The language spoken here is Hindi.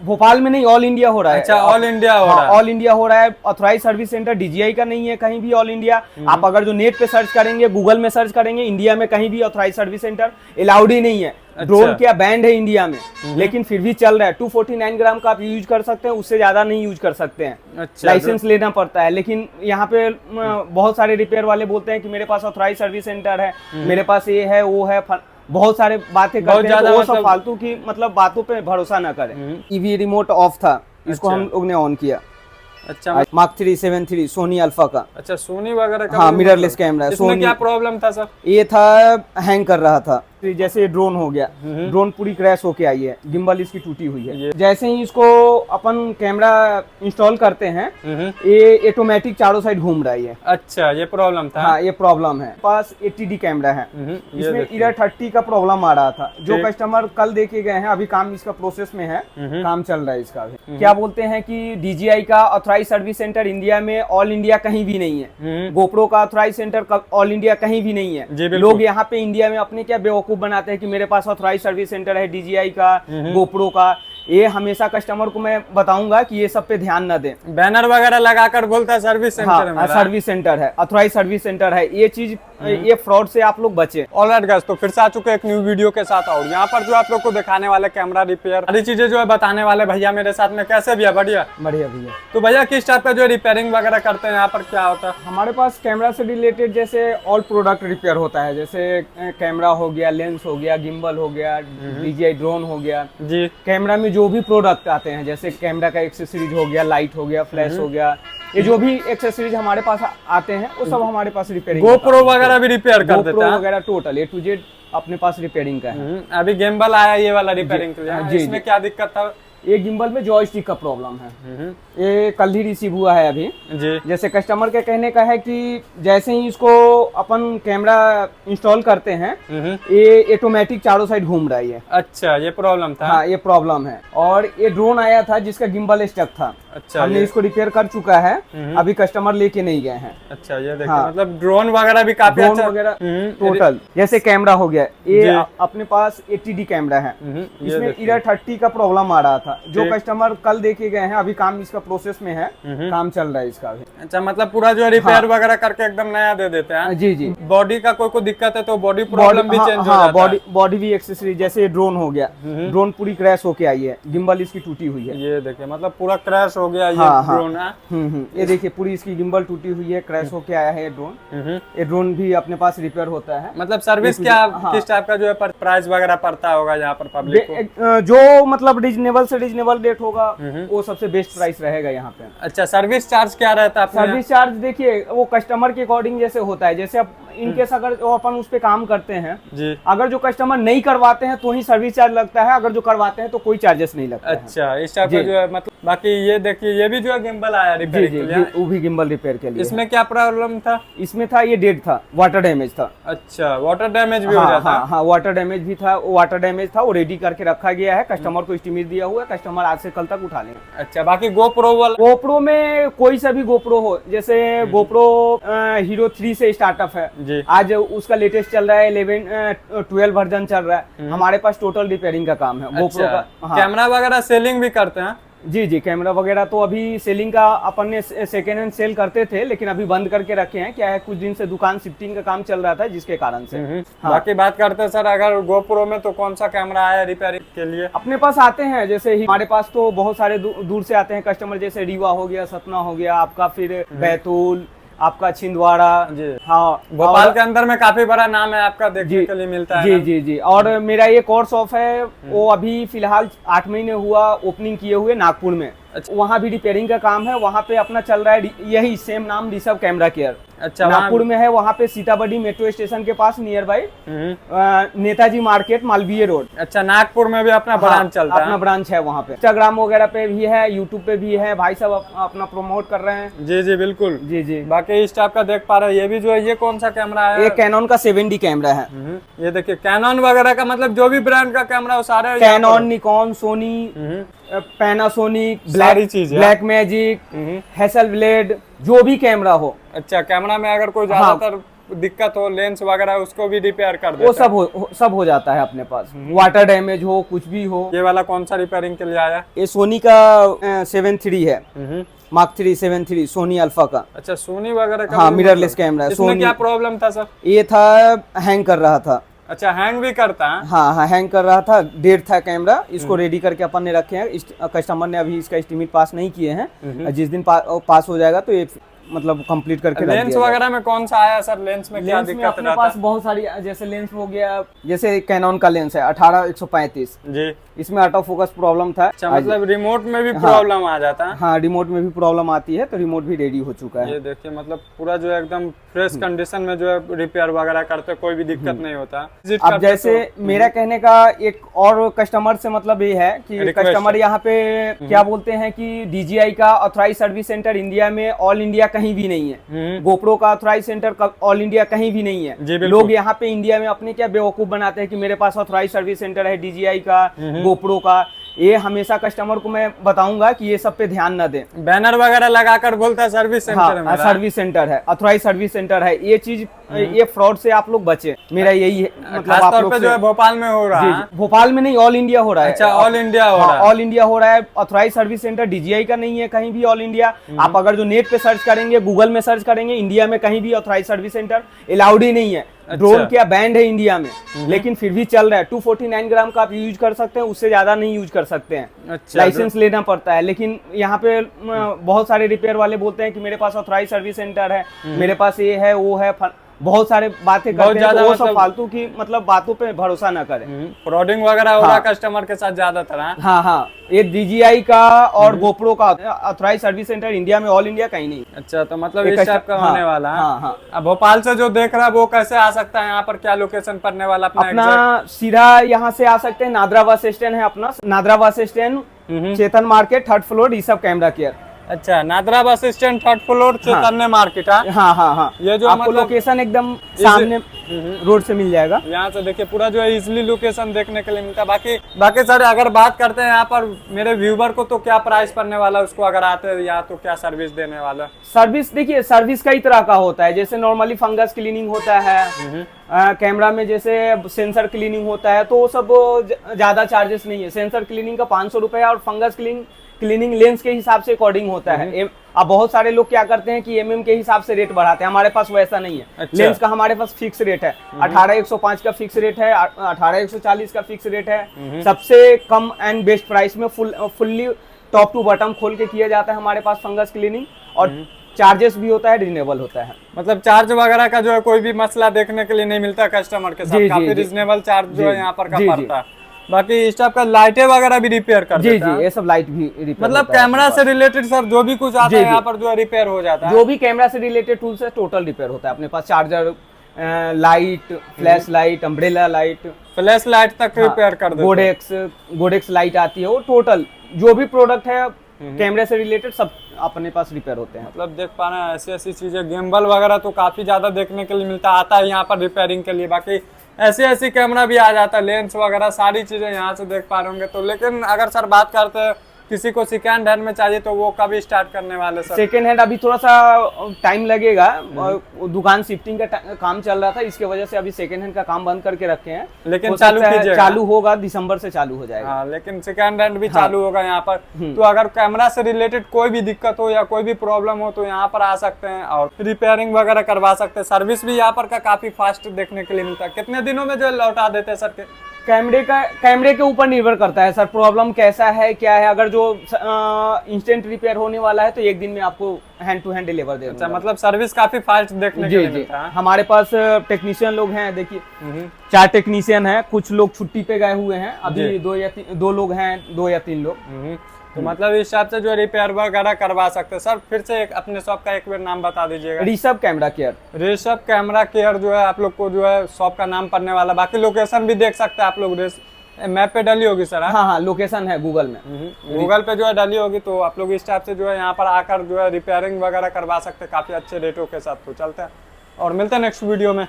भोपाल में नहीं, ऑल इंडिया हो रहा है। अच्छा, ऑल इंडिया हो रहा है। ऑल इंडिया हो रहा है। ऑथराइज सर्विस सेंटर DJI का नहीं है कहीं भी, ऑल इंडिया। आप अगर जो नेट पे सर्च करेंगे, गूगल में सर्च करेंगे, इंडिया में कहीं भी ऑथराइज सर्विस सेंटर अलाउड ही नहीं है। ड्रोन क्या बैंड है इंडिया में, लेकिन फिर भी चल रहा है। 249 ग्राम का आप यूज कर सकते हैं, उससे ज्यादा नहीं यूज कर सकते हैं। अच्छा, लाइसेंस लेना पड़ता है। लेकिन यहाँ पे बहुत सारे रिपेयर वाले बोलते हैं कि मेरे पास ऑथराइज सर्विस सेंटर है, मेरे पास ये है वो है, बहुत सारे बातें करते हैं, तो वो सब फालतू की मतलब बातों पे भरोसा ना करें। ईवी रिमोट ऑफ था, इसको हम लोग ने ऑन किया। अच्छा, मार्क 373 सोनी अल्फा का। अच्छा, सोनी वगैरह का। हाँ, मिररलेस कैमरा है। इसमें क्या प्रॉब्लम था सर? ये था हैंग कर रहा था, जैसे ड्रोन हो गया, ड्रोन पूरी क्रैश होके आई है, गिम्बल इसकी टूटी हुई है। जैसे ही इसको अपन कैमरा इंस्टॉल करते हैं, ये ऑटोमेटिक चारों साइड घूम रहा है। अच्छा, ये प्रॉब्लम था। हाँ, ये प्रॉब्लम है। पास 80D कैमरा है, इसमें इधर 30 का प्रॉब्लम आ रहा था। जो कस्टमर कल देके गए हैं, अभी काम इसका प्रोसेस में है, काम चल रहा है इसका भी। क्या बोलते हैं कि DJI का ऑथराइज सर्विस सेंटर इंडिया में ऑल इंडिया कहीं भी नहीं है। गोप्रो का ऑथराइज सेंटर ऑल इंडिया कहीं भी नहीं है। लोग यहाँ पे इंडिया में अपने क्या बेवकूफ बनाते हैं कि मेरे पास ऑथराइज सर्विस सेंटर है DJI का, गोप्रो का। ये हमेशा कस्टमर को मैं बताऊंगा कि ये सब पे ध्यान न दें। बैनर वगैरह लगाकर बोलता है सर्विस सेंटर है, सर्विस सेंटर है, ऑथराइज सर्विस सेंटर है। ये चीज, ये फ्रॉड से आप लोग बचे। ऑलराइट गाइस, तो फिर से आ चुके एक न्यू वीडियो के साथ। और यहाँ पर जो आप लोग को दिखाने वाले कैमरा रिपेयर सारी चीजें जो है बताने वाले भैया मेरे साथ में। कैसे भैया? बढ़िया बढ़िया भैया। तो भैया किस टाइप का जो रिपेयरिंग वगैरह करते हैं यहाँ पर, क्या होता है? हमारे पास कैमरा से रिलेटेड जैसे ऑल प्रोडक्ट रिपेयर होता है, जैसे कैमरा हो गया, लेंस हो गया, गिम्बल हो गया, DJI ड्रोन हो गया जी। कैमरा में जो भी प्रोडक्ट आते हैं, जैसे कैमरा का एक्सेसरीज हो गया, लाइट हो गया, फ्लैश हो गया, ये जो भी एक्सेसरीज हमारे पास आते हैं वो सब हमारे पास रिपेयरिंग। GoPro वगैरह भी रिपेयर कर देते हैं वगैरह, टोटल A to Z अपने पास रिपेयरिंग का है। अभी गिम्बल आया ये वाला रिपेयरिंग के लिए, इसमें क्या दिक्कत था? ये गिम्बल में जॉयस्टिक का प्रॉब्लम है। ये कल ही रिसीव हुआ है अभी जी। जैसे कस्टमर के कहने का है कि जैसे ही इसको अपन कैमरा इंस्टॉल करते हैं, ये ऑटोमेटिक चारों साइड घूम रहा है। अच्छा, ये प्रॉब्लम था। हाँ, ये प्रॉब्लम है। और ये ड्रोन आया था जिसका गिम्बल स्टक था। अच्छा, हमने इसको रिपेयर कर चुका है, अभी कस्टमर लेके नहीं गए हैं। अच्छा, ये देखिए। हाँ, मतलब ड्रोन वगैरह भी काफी अच्छा वगैरह टोटल। जैसे कैमरा हो गया, ये अपने पास 80D कैमरा है, इसमें इधर 30 का प्रॉब्लम आ रहा था। जो कस्टमर कल देके गए हैं, अभी काम इसका प्रोसेस में है, काम चल रहा है इसका भी। अच्छा, मतलब पूरा जो रिपेयर वगैरह करके एकदम नया दे देते हैं। जी जी। बॉडी का कोई दिक्कत है तो बॉडी प्रॉब्लम भी चेंज हो जाता है। बॉडी भी एक्सेसरी, जैसे ड्रोन हो गया, ड्रोन पूरी क्रैश होके आई है, गिम्बल इसकी टूटी हुई है। ये देखिए, मतलब पूरा क्रैश हो गया ये ड्रोन है। ये देखिए, पूरी इसकी गिम्बल टूटी हुई है, क्रैश होके आया है ये ड्रोन। ये ड्रोन भी अपने पास रिपेयर होता है। मतलब सर्विस क्या किस टाइप का जो है प्राइस वगैरह पड़ता होगा यहाँ पर पब्लिक को? जो मतलब रीजनेबल से रीजनेबल रेट होगा, वो सबसे बेस्ट प्राइस रहेगा यहाँ पे। अच्छा, सर्विस चार्ज क्या रहता है? सर्विस चार्ज देखिए, वो कस्टमर के अकॉर्डिंग जैसे होता है। जैसे अब इनकेस अगर अपन उस पे काम करते हैं जी, अगर जो कस्टमर नहीं करवाते हैं तो ही सर्विस चार्ज लगता है, अगर जो करवाते हैं तो कोई चार्जेस नहीं लगता। अच्छा, इस टाइप का जो है मतलब। बाकी ये देखिए, ये भी जो है गिम्बल आया रिपेयर के लिए। वो भी गिम्बल रिपेयर के लिए। इसमें क्या प्रॉब्लम था? इसमें था ये डेड था, वाटर डैमेज था। अच्छा, वाटर डैमेज भी हो जाता है? हाँ, वाटर डैमेज भी था। वाटर डैमेज था, वो रेडी करके रखा गया है, कस्टमर को एस्टीमेट दिया हुआ है, कस्टमर आज से कल तक उठा लेंगे। अच्छा, बाकी गोप्रो में कोई सा भी गोप्रो हो, जैसे गोप्रो हीरो 3 से स्टार्टअप है जी। आज उसका लेटेस्ट चल रहा है 11-12 वर्जन चल रहा है। हमारे पास टोटल रिपेयरिंग का काम है गोप्रो का। कैमरा वगैरह सेलिंग भी करते हैं? जी जी, कैमरा वगैरह तो अभी सेलिंग का अपन ने सेकेंड हैंड सेल करते थे, लेकिन अभी बंद करके रखे हैं। क्या है, कुछ दिन से दुकान शिफ्टिंग का काम चल रहा था, जिसके कारण से। हाँ। बाकी बात करते हैं सर, अगर गोप्रो में तो कौन सा कैमरा आया रिपेयरिंग के लिए? अपने पास आते हैं, जैसे ही हमारे पास तो बहुत सारे दूर से आते हैं कस्टमर, जैसे रीवा हो गया, सतना हो गया आपका, फिर बैतूल, आपका छिंदवाड़ा। हाँ, भोपाल के अंदर में काफी बड़ा नाम है आपका, देखने के लिए मिलता है। जी जी जी। और मेरा ये कोर शॉप है, वो अभी फिलहाल 8 महीने हुआ ओपनिंग किए हुए नागपुर में। अच्छा, वहाँ भी रिपेयरिंग का काम है, वहाँ पे अपना चल रहा है यही सेम नाम, ऋषभ कैमरा केयर। अच्छा, नागपुर में है, वहाँ पे सीताबड़ी मेट्रो स्टेशन के पास near by Netaji market, Malviya road. अच्छा, नागपुर में भी अपना ब्रांच चलता है? अपना ब्रांच है वहाँ पे। इंस्टाग्राम वगैरह पे भी है, यूट्यूब पे भी है, भाई सब अपना प्रमोट कर रहे हैं। जी जी बिल्कुल। जी जी। बाकी इस टाइप का देख पा रहे हैं, ये भी जो है, ये कौन सा कैमरा है? ये कैनन का 7D कैमरा है। ये देखिए, कैनन वगैरह का मतलब जो भी ब्रांड का कैमरा हो सारे, Canon, Nikon, Sony, Panasonic, Blackmagic, Hasselblad, जो भी कैमरा हो। अच्छा, कैमरा में अगर कोई ज्यादातर दिक्कत हो लेंस वगैरह उसको भी रिपेयर कर देते वो सब हो जाता है अपने पास। वाटर डैमेज हो, कुछ भी हो। ये वाला कौन सा रिपेयरिंग के लिए आया? ये सोनी का 7.3 है, मार्क 3 7.3 सोनी अल्फा का। अच्छा, सोनी वगैरह का? हाँ, मिररलेस कैमरा है। इसमें क्या प्रॉब्लम था सर? ये था हैंग कर रहा था। अच्छा, हैंग भी करता है? हाँ हाँ, हैंग कर रहा था, डेड था कैमरा। इसको रेडी करके अपन ने रखे हैं। कस्टमर ने अभी इसका एस्टीमेट पास नहीं किए हैं। जिस दिन पास हो जाएगा तो ये मतलब कंप्लीट करके रख लेंस दिया वगैरह में कौन सा आया सर? लेंस में क्या लेंस में दिक्कत अपने रहता पास बहुत सारी, जैसे लेंस हो गया, जैसे कैनन का लेंस है 18-135 जी, इसमें ऑटो फोकस प्रॉब्लम था। अच्छा, मतलब रिमोट में भी प्रॉब्लम आ जाता है? हाँ, रिमोट में भी प्रॉब्लम आती है, तो रिमोट भी रेडी हो चुका है। ये देखिए, मतलब पूरा जो है एकदम फ्रेश कंडीशन में जो है रिपेयर वगैरह करते कोई भी दिक्कत नहीं होता। अब जैसे मेरा कहने का एक और कस्टमर से मतलब ये है कि कस्टमर यहाँ पे क्या बोलते हैं कि DJI का ऑथराइज सर्विस सेंटर इंडिया में ऑल इंडिया कहीं भी नहीं है। GoPro का ऑथराइज सेंटर ऑल इंडिया कहीं भी नहीं है। लोग यहाँ पे इंडिया में अपने क्या बेवकूफ बनाते हैं कि मेरे पास ऑथराइज सर्विस सेंटर है DJI का, GoPro का। ये हमेशा कस्टमर को मैं बताऊंगा कि ये सब पे ध्यान न दें। बैनर वगैरह लगाकर बोलता है सर्विस सेंटर हाँ, सर्विस सेंटर है, ऑथराइज सर्विस सेंटर है। ये चीज, ये फ्रॉड से आप लोग बचे, मेरा यही है। मतलब खास तौर पे जो है भोपाल में हो रहा है। भोपाल में नहीं, ऑल इंडिया हो रहा है। अच्छा, ऑल इंडिया हो रहा है। ऑल इंडिया हो रहा है। ऑथराइज सर्विस सेंटर DJI का नहीं है कहीं भी ऑल इंडिया। आप अगर जो नेट पे सर्च करेंगे, गूगल में सर्च करेंगे, इंडिया में कहीं भी ऑथराइज सर्विस सेंटर अलाउड ही नहीं है। ड्रोन क्या बैंड है इंडिया में, लेकिन फिर भी चल रहा है। 249 ग्राम का आप यूज कर सकते हैं, उससे ज्यादा नहीं यूज कर सकते हैं। अच्छा, लाइसेंस लेना पड़ता है। लेकिन यहाँ पे बहुत सारे रिपेयर वाले बोलते हैं कि मेरे पास ऑथराइज सर्विस सेंटर है, मेरे पास ये है वो है, बहुत सारे बातें करते हैं। तो वो सब फालतू की मतलब बातों पे भरोसा न करें। फ्रॉडिंग वगैरह हो रहा है कस्टमर के साथ ज्यादातर। हाँ हाँ, ये DJI का और GoPro का ऑथराइज सर्विस सेंटर इंडिया में ऑल इंडिया कहीं नहीं। अच्छा, तो मतलब इस टाइप का होने वाला है। हाँ हाँ। अब भोपाल से जो देख रहा है वो कैसे आ सकता है यहाँ पर? क्या लोकेशन पड़ने वाला अपना? सीधा यहाँ से आ सकते हैं, नादरा बस स्टैंड है अपना, Nadra bus stand, Chetan market, 3rd floor, Rishabh camera care. अच्छा, Nadra bus stand 3rd floor, चैतन्य मार्केट। हाँ हाँ हाँ, ये जो आपको लोकेशन एकदम सामने रोड से मिल जाएगा। यहाँ से देखिए पूरा जो है इजिली लोकेशन देखने के लिए मिलता है। बाकी सर अगर बात करते हैं यहाँ पर मेरे व्यूवर को, तो क्या प्राइस पड़ने वाला है उसको अगर आते हैं यहाँ, तो क्या सर्विस देने वाला? सर्विस देखिए, सर्विस कई तरह का होता है। जैसे नॉर्मली फंगस क्लीनिंग होता है, कैमरा में जैसे सेंसर क्लीनिंग होता है, तो वो सब ज्यादा चार्जेस नहीं है। सेंसर क्लीनिंग का 500 रुपए और फंगस क्लीनिंग लेंस के हिसाब से अकॉर्डिंग होता है। अब बहुत सारे लोग क्या करते हैं कि MM के हिसाब से रेट बढ़ाते हैं, हमारे पास वैसा नहीं है। अच्छा। लेंस का हमारे पास फिक्स रेट है, 18,105 का फिक्स रेट है, 18,140 का फिक्स रेट है। सबसे कम एंड बेस्ट प्राइस में फुल्ली टॉप टू बॉटम खोल के किया जाता है हमारे पास फंगस क्लीनिंग। और चार्जेस भी होता है, रिजनेबल होता है। मतलब चार्ज वगैरह का जो है कोई भी मसला देखने के लिए नहीं मिलता कस्टमर के साथ। काफी रिजनेबल चार्ज जो है यहाँ पर का पड़ता है। बाकी इस टाइप का लाइटें वगैरह भी रिपेयर कर देता है। जी, ये सब लाइट भी रिपेयर, मतलब कैमरा से रिलेटेड सर जो भी कुछ आता है यहाँ पर जो है रिपेयर हो जाता है। जो भी कैमरा से रिलेटेड टूल्स है टोटल रिपेयर होता है अपने पास। Charger, light, flash light, umbrella light, flash light तक रिपेयर कर देते हैं। गोडेक्स लाइट आती है, वो टोटल जो भी प्रोडक्ट है कैमरे से रिलेटेड सब अपने पास रिपेयर होते हैं। मतलब देख पा रहे हैं ऐसी ऐसी चीजें, गिम्बल वगैरह तो काफी ज्यादा देखने के लिए मिलता आता है यहाँ पर रिपेयरिंग के लिए। बाकी ऐसी ऐसी कैमरा भी आ जाता है, लेंस वगैरह सारी चीजें यहाँ से देख पा रहे होंगे। तो लेकिन अगर सर बात करते हैं किसी को सेकेंड हैंड में चाहिए, तो वो कभी स्टार्ट करने वाले सर? सेकेंड हैंड अभी थोड़ा सा टाइम लगेगा, दुकान शिफ्टिंग का काम चल रहा था, इसके वजह से अभी सेकेंड हैंड का काम बंद करके रखे हैं। लेकिन चालू होगा, दिसंबर से चालू हो जाएगा। हाँ, लेकिन सेकेंड हैंड भी चालू होगा यहाँ पर। तो अगर कैमरा से रिलेटेड कोई भी दिक्कत हो या कोई भी प्रॉब्लम हो तो यहाँ पर आ सकते हैं और रिपेयरिंग वगैरह करवा सकते हैं। सर्विस भी यहाँ पर का काफी फास्ट देखने के लिए मिलता है। कितने दिनों में जो लौटा देते हैं सर? कैमरे के ऊपर निर्भर करता है सर, प्रॉब्लम कैसा है क्या है। अगर जो इंस्टेंट रिपेयर होने वाला है तो एक दिन में आपको हैंड टू हैंड डिलीवर दे दूंगा। अच्छा, मतलब सर्विस काफी फास्ट देखने के लिए मिलता है। हमारे पास टेक्नीशियन लोग हैं, देखिए 4 टेक्नीशियन हैं। कुछ लोग छुट्टी पे गए हुए हैं, अभी 2 लोग हैं, 2 या 3 लोग। तो मतलब इस हिसाब से जो रिपेयर वगैरह करवा सकते हैं। सर फिर से अपने शॉप का एक बार नाम बता दीजिएगा। Rishabh camera care. Rishabh camera care जो है आप लोग को जो है शॉप का नाम पड़ने वाला। बाकी लोकेशन भी देख सकते हैं आप लोग, मैप पे डली होगी सर? हाँ हाँ, लोकेशन है गूगल में, गूगल पे जो है डली होगी। तो आप लोग इस टाइप से जो है यहाँ पर आकर जो है रिपेयरिंग वगैरह करवा सकते हैं काफी अच्छे रेटों के साथ। तो चलते हैं और मिलते हैं नेक्स्ट वीडियो में।